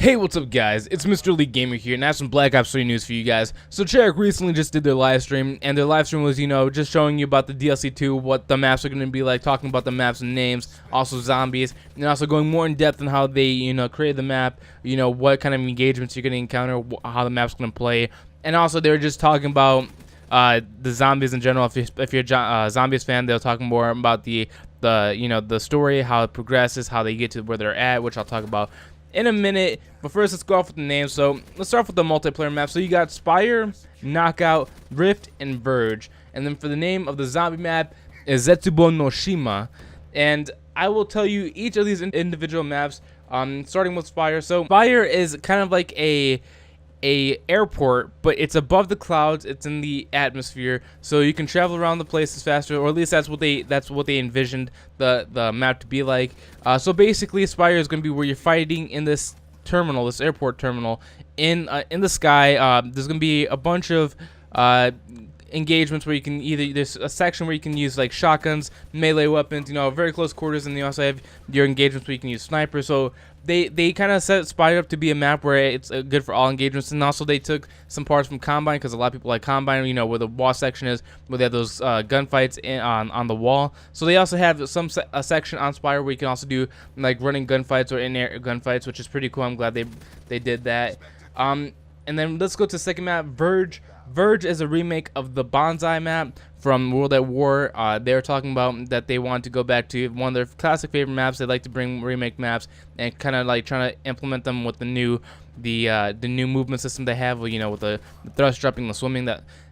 Hey, what's up guys, it's Mr. Elite Gamer here, and I have some Black Ops 3 news for you guys. So Cherrick recently just did their live stream, and their live stream was, just showing you about the DLC 2, what the maps are going to be like, talking about the maps and names, also zombies, and also going more in depth on how they, created the map, what kind of engagements you're going to encounter, how the map's going to play, and also they were just talking about the zombies in general. If you're a zombies fan, they'll talk more about the story, how it progresses, how they get to where they're at, which I'll talk about in a minute. But first, let's go off with the names. So let's start off with the multiplayer map. So you got Spire, Knockout, Rift, and Verge. And then for the name of the zombie map is ZETSUBOU no SHIMA. And I will tell you each of these individual maps, starting with Spire. So Spire is kind of like a airport, but it's above the clouds, it's in the atmosphere, so you can travel around the places faster, or at least that's what they envisioned the map to be like. So basically Spire is going to be where you're fighting in this terminal, this airport terminal in the sky. There's going to be a bunch of engagements where you can there's a section where you can use like shotguns, melee weapons, very close quarters, and you also have your engagements where you can use snipers. So they kind of set Spire up to be a map where it's good for all engagements, and also they took some parts from Combine, because a lot of people like Combine, where the wall section is, where they have those gunfights on the wall. So they also have a section on Spire where you can also do like running gunfights or in-air gunfights, which is pretty cool. I'm glad they did that. And then let's go to the second map, Verge. Verge is a remake of the Bonsai map from World at War. They're talking about that they want to go back to one of their classic favorite maps. They like to bring remake maps and kind of like trying to implement them with the new movement system they have, with the thrust dropping, the swimming.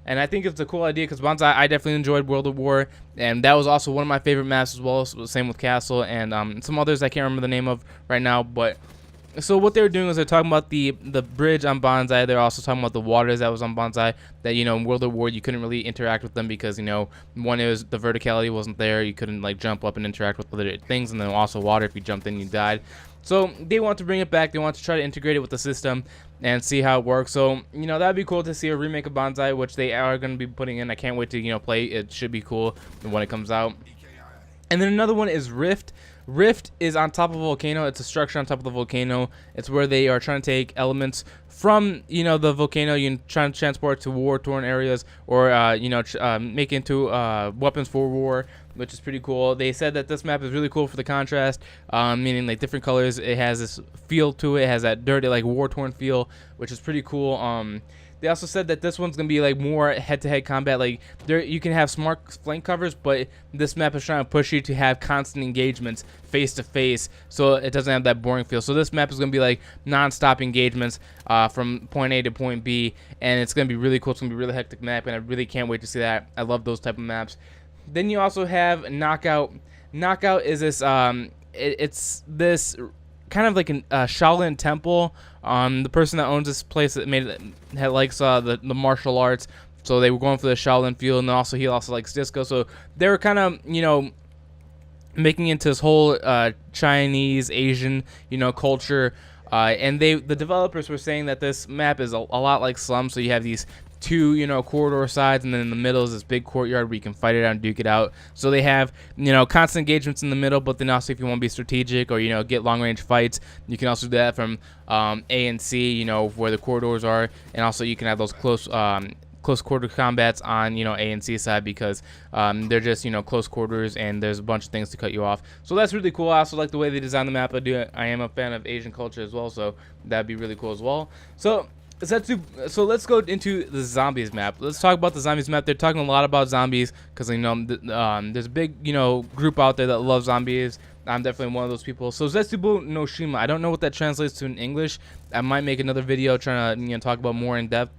And I think it's a cool idea, because Bonsai, I definitely enjoyed World at War, and that was also one of my favorite maps as well. So same with Castle and some others I can't remember the name of right now, but. So what they're doing is they're talking about the bridge on Bonsai. They're also talking about the waters that was on Bonsai, that in World at War you couldn't really interact with them, because one, it was the verticality wasn't there, you couldn't like jump up and interact with other things, and then also water, if you jumped in you died. So they want to bring it back. They want to try to integrate it with the system and see how it works. So that'd be cool to see a remake of Bonsai, which they are going to be putting in. I can't wait to play. It should be cool when it comes out. And then another one is Rift. Rift is on top of a volcano. It's a structure on top of the volcano. It's where they are trying to take elements from the volcano. You can try to transport to war-torn areas, or make into weapons for war, which is pretty cool. They said that this map is really cool for the contrast, meaning like different colors. It has this feel to it. It has that dirty, like war-torn feel, which is pretty cool. They also said that this one's gonna be like more head-to-head combat. Like you can have smart flank covers, but this map is trying to push you to have constant engagements face-to-face, so it doesn't have that boring feel. So this map is gonna be like non-stop engagements from point A to point B, and it's gonna be really cool. It's gonna be a really hectic map, and I really can't wait to see that. I love those type of maps. Then you also have Knockout. Knockout is this it's this kind of like a Shaolin temple. The person that owns this place that made it likes the martial arts, so they were going for the Shaolin feel, and also he also likes disco. So they were kind of making into this whole Chinese Asian culture, and the developers were saying that this map is a lot like Slum. So you have these two corridor sides, and then in the middle is this big courtyard where you can fight it out and duke it out. So they have constant engagements in the middle, but then also if you want to be strategic or get long range fights, you can also do that from A and C, where the corridors are, and also you can have those close quarter combats on A and C side, because they're just close quarters, and there's a bunch of things to cut you off. So that's really cool. I also like the way they designed the map. I am a fan of Asian culture as well, so that'd be really cool as well. So let's go into the zombies map. Let's talk about the zombies map. They're talking a lot about zombies because there's a big group out there that loves zombies. I'm definitely one of those people. So ZETSUBOU no SHIMA, I don't know what that translates to in English. I might make another video trying to talk about more in depth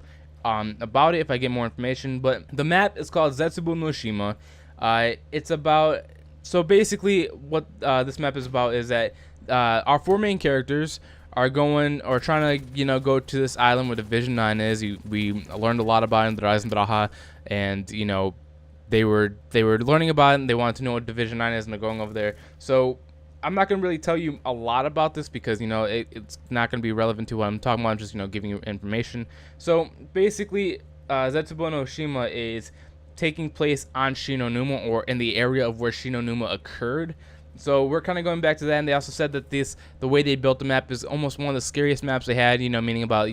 about it if I get more information. But the map is called ZETSUBOU no SHIMA. It's about, so basically what this map is about is that our four main characters are going or trying to go to this island where Division 9 is. We learned a lot about it in the Rise and Braha, and they were learning about it, and they wanted to know what Division 9 is, and they're going over there. So I'm not going to really tell you a lot about this, because it's not going to be relevant to what I'm talking about. I'm just giving you information. So basically ZETSUBOU no SHIMA is taking place on Shinonuma, or in the area of where Shinonuma occurred. So we're kind of going back to that, and they also said that the way they built the map is almost one of the scariest maps they had. Meaning about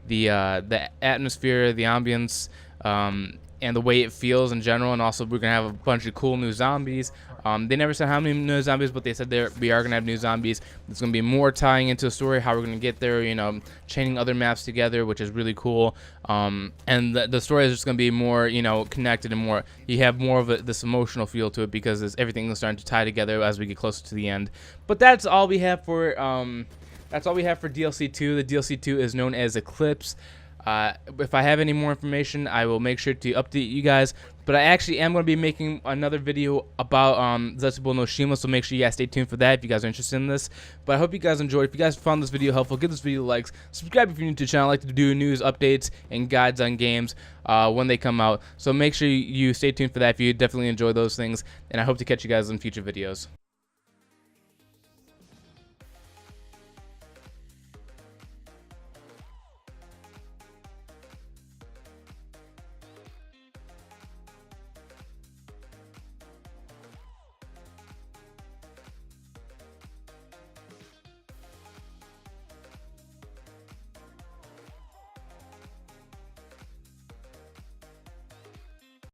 the atmosphere, the ambience, and the way it feels in general. And also we're gonna have a bunch of cool new zombies. They never said how many new zombies, but they said we are gonna have new zombies. There's gonna be more tying into the story, how we're gonna get there. Chaining other maps together, which is really cool. And the story is just gonna be more, connected and more. You have more of this emotional feel to it because everything is starting to tie together as we get closer to the end. But that's all we have for DLC 2. The DLC 2 is known as Eclipse. If I have any more information, I will make sure to update you guys. But I actually am going to be making another video about ZETSUBOU no SHIMA, so make sure you guys stay tuned for that if you guys are interested in this. But I hope you guys enjoyed. If you guys found this video helpful, give this video likes. Subscribe if you're new to the channel. I like to do news, updates, and guides on games when they come out. So make sure you stay tuned for that if you definitely enjoy those things. And I hope to catch you guys in future videos.